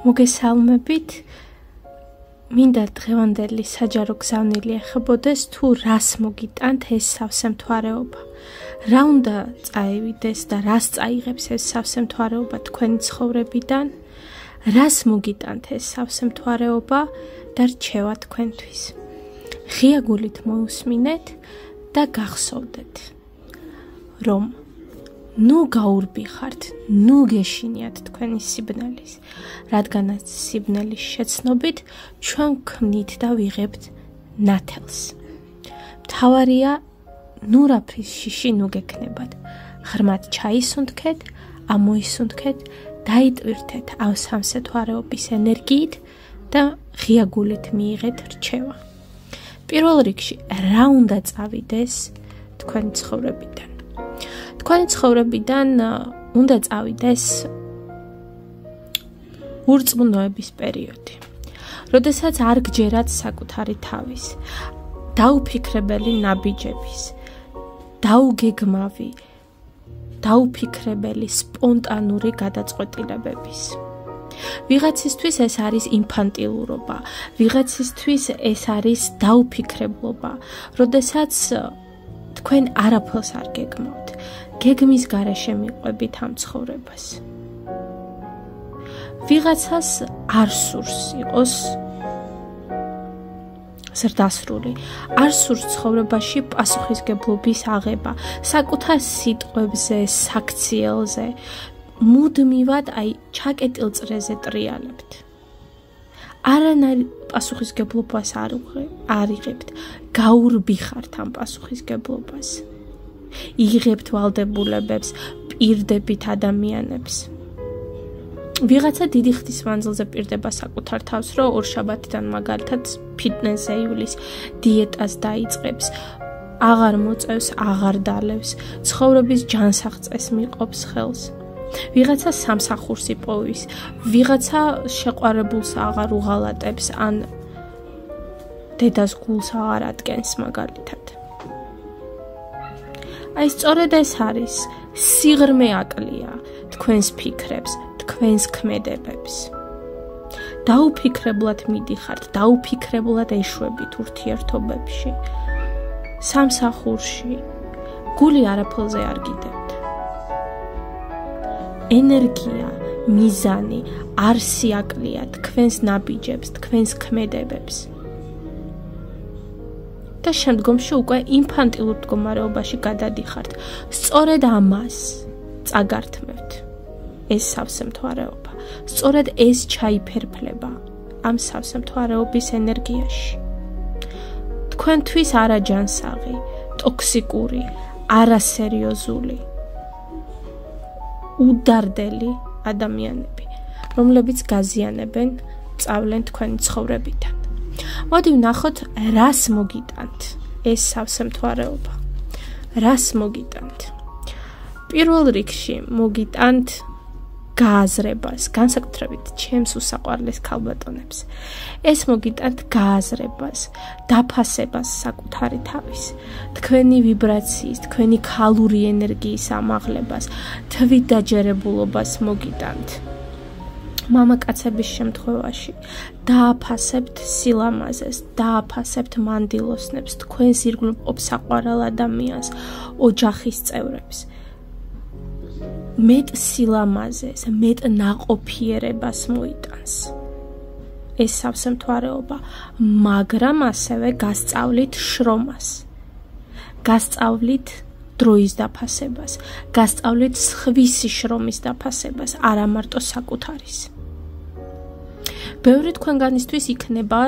მოგესალმებით. მინდა დღევანდელი საჯარო გზავნილი ეხებოდეს თუ რას მოგიტანთ ეს სავსემთვარეობა. რა უნდა წაევიდეს და რას წაიღებს ეს სავსემთვარეობა თქვენი ცხოვრებიდან, რას მოგიტანთ ეს სავსემთვარეობა და რჩევა თქვენთვის. ღია გულით მოусმინეთ და გახსოვდეთ, რომ ნუ გაურბიხართ, ნუ გეშინიათ თქვენი სიბნელის, რადგანაც სიბნელის შეცნობით ჩვენ ქმნით და ვიღებთ ნათელს. მთავარია ნუ რაფრის შიში ნუ გექნებათ, ღრმად ჩაისუნთქეთ, ამოისუნთქეთ, დაიტვირთეთ ამ სამსეთვარეობის ენერგიით და ღია გულით მიიღეთ რჩევა. პირველ რიგში რა უნდა წავიდეს თქვენი ცხოვრებიდან? თქვენი ცხოვრებიდან უნდა წავიდეს ურწმუნოების პერიოდი, როდესაც არ გჯერათ საკუთარი თავის, დაუფიქრებელი ნაბიჯების, დაუგეგმავი, დაუფიქრებელი სპონტანური გადაწყვეტილებების. ვიღაცისთვის ეს არის ინფანტილურობა, ვიღაცისთვის ეს არის დაუფიქრებლობა, როდესაც თქვენ არაფერს არ გეგმავთ, გეგმის გარეშე მიყვებით ამ ცხოვრებას. ვიღაცას არ სურს იყოს ზრდასრული, არ სურს ცხოვრებაში პასუხისგებლობის აღება, საკუთარ სიტყვებზე, საქციელზე, მუდმივად ჩაკეტილ წრეზე ტრიალებთ. არანაირ პასუხისგებლობას არ იღებთ, გაურბიხართ ამ პასუხისგებლობას. იღებთ ვალდებულებებს, პირდებით ადამიანებს. ვიღაცა დიდი ხნის მანძილზე პირდება საკუთარ თავს, რომ ორშაბათიდან მაგალითად ფიტნესზე ივლის, დიეტას დაიწყებს, აღარ მოწევს, აღარ დალევს, ცხოვრების ჯანსაღწეს მიყოფს ხელს. ვიღაცა სამსახურს იპოვის, ვიღაცა შეყვარებულს აღარ უღალატებს, ან დედას გულს აღარ ადგენს მაგალითად. აი სწორედ ეს არის სიღრმე აკლია თქვენს ფიქრებს, თქვენს ქმედებებს. დაუფიქრებლად მიდიხართ, დაუფიქრებლად ეშვებით ურთიერთობებში, სამსახურში, გული არაფერზე არ გიდებთ. ენერგია, მიზანი, არსი აკლია თქვენს ნაბიჯებს, თქვენს ქმედებებს. და შემდგომში უკვე ინფანტილურ მდგომარეობაში გადადიხართ. სწორედ ამას წაგართმევთ ეს სავსემთვარეობა. სწორედ ეს ჩაიფერფლება ამ სავსემთვარეობის ენერგიაში. თქვენთვის არაჯანსაღი, ტოქსიკური, არასერიოზული, უდარდელი ადამიანები, რომლებიც გაზიანებენ, წავლენ თქვენი ცხოვრებიდან. მოდი ვნახოთ, რას მოგიტანთ ეს სავსემთვარეობა. რას მოგიტანთ? პირველ რიგში მოგიტანთ გააზრებას, განსაკუთრებით ჩემს უსაყვარლეს ქალბატონებს. ეს მოგიტანთ გააზრებას, დაფასებას საკუთარი თავის, თქვენი ვიბრაციის, თქვენი ქალური ენერგიის ამაღლებას, თვით დაჯერებულობას მოგიტანთ. მამაკაცების შემთხვევაში დააფასებთ სილამაზეს, დააფასებთ მანდილოსნებს, თქვენს ირგვლივ მყოფ საყვარელ ადამიანს, ოჯახის წევრებს. მეტ სილამაზეს, მეტ ნაყოფიერებას მოიტანს ეს სავსემთვარეობა, მაგრამ ასევე გასწავლით შრომას, გასწავლით დროის დაფასებას, გასწავლით სხვისი შრომის დაფასებას, არა მარტო საკუთარის. ბევრი თქვენგანისთვის იქნება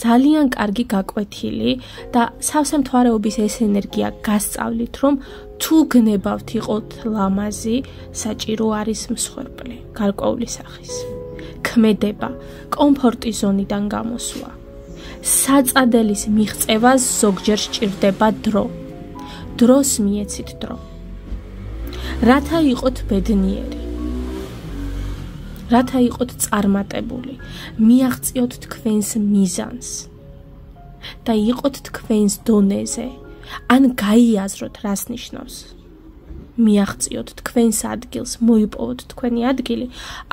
ძალიან კარგი გაკვეთილი და სავსემთვარეობის ეს ენერგია გასწავლით, რომ თუ გნებავთ იყოთ ლამაზი, საჭირო არის მსხვერპლი, გარკვეული სახის. ქმედება, კომფორტის ზონიდან გამოსვლა. საწადელის მიღწევას ზოგჯერ სჭირდება დრო. დროს მიეცით დრო. რათა იყოთ ბედნიერი. რათა იყოთ წარმატებული, მიაღწიოთ თქვენს მიზანს და იყოთ თქვენს დონეზე, ან გაიაზროთ, რას ნიშნავს მიაღწიოთ თქვენს ადგილს, მოიპოვოთ თქვენი ადგილი,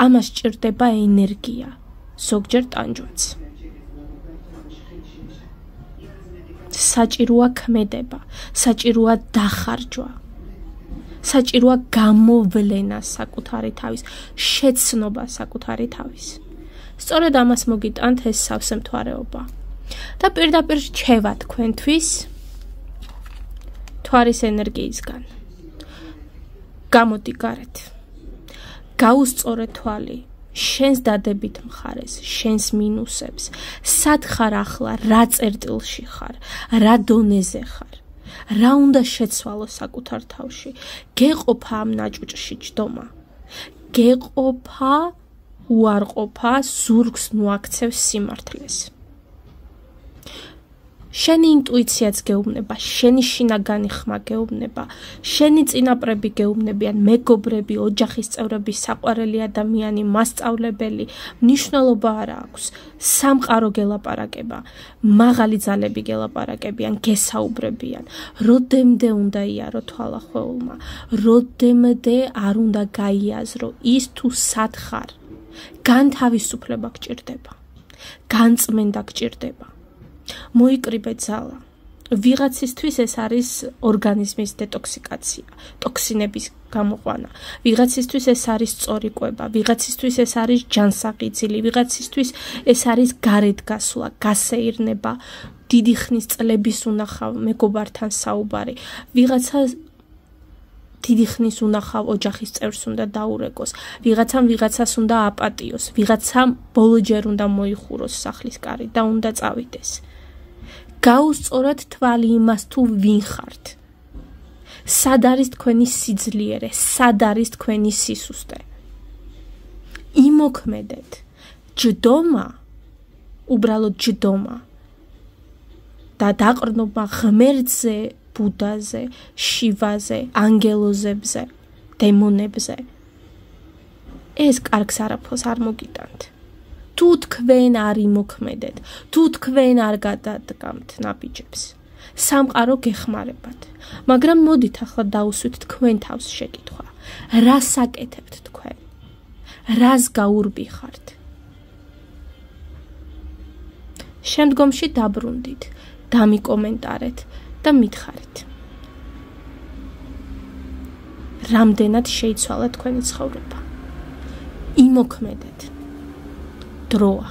ამას სჭირდება ენერგია, ზოგჯერ ტანჯვაც. საჭიროა ქმედება, საჭიროა დახარჯვა, საჭიროა გამოვლენა საკუთარი თავის, შეცნობა საკუთარი თავის. სწორედ ამას მოგიტანთ ეს სავსე მთვარეობა. და პირდაპირ რჩევა თქვენთვის მთვარის ენერგიისგან. გამოდი გარეთ. გაუსწორე თვალი შენს დადებით მხარეს, შენს მინუსებს. სად ხარ ახლა, რა წერტილში ხარ, რა დონეზე ხარ, რა უნდა შეცვალო საკუთარ თავში. გეყოფა ამ ნაჭუჭში ჯდომა. გეყოფა უარყოფა ზურგს ნუაქცევს სიმართლეს. შენი ინტუიციაც გეუბნება, შენი შინაგანი ხმა გეუბნება, შენი წინაპრები გეუბნებიან, მეგობრები, ოჯახის წევრები, საყვარელი ადამიანი, მასწავლებელი, მნიშვნელობა არ აქვს. სამყარო გელაპარაკება, მაღალი ძალები გელაპარაკებიან, გესაუბრებიან. როდემდე უნდა იარო თვალახეულმა, როდემდე არ უნდა გაიაზრო ის თუ სად ხარ. განთავისუფლება გჭირდება, განწმენდა გჭირდება. მოიკრიბე ძალა. ვიღაცისთვის ეს არის ორგანიზმის დეტოქსიკაცია, ტოქსინების გამოყვანა. ვიღაცისთვის ეს არის სწორი კვება, ვიღაცისთვის ეს არის ჯანსაღიძილი, ვიღაცისთვის ეს არის გარეთ გასვლა, გასეირნება, დიდი ხნის წლების უნახავ მეგობართან საუბარი. ვიღაცა დიდი ხნის უნახავ ოჯახის წევრს უნდა დაურეკოს, ვიღაცამ ვიღაცას უნდა აპატიოს, ვიღაცამ ბოლოჯერ უნდა მოიხუროს სახლის კარი და უნდა წავიდეს. გაუსწორეთ თვალი იმას თუ ვინ ხართ. სად არის თქვენი სიძლიერე, სად არის თქვენი სისუსტე. იმოქმედეთ. ჯდომა, უბრალოდ ჯდომა და დაყრდნობა ღმერთზე, ბუდაზე, შივაზე, ანგელოზებზე, დემონებზე. ეს კარგს არაფერს არ მოგიტანთ. თუ თქვენ არ იმოქმედეთ, თუ თქვენ არ გადადგამთ ნაბიჯებს, სამყარო გეხმარებათ. მაგრამ მოდით ახლა დაუსვით თქვენ თავს შეკითხვა. რას აკეთებთ თქვენ? რას გაურბიხართ? შემდგომში დაბრუნდით, დამიკომენტარეთ და მითხარით. რამდენად შეიცვალა თქვენი ცხოვრება? იმოქმედეთ. დროა.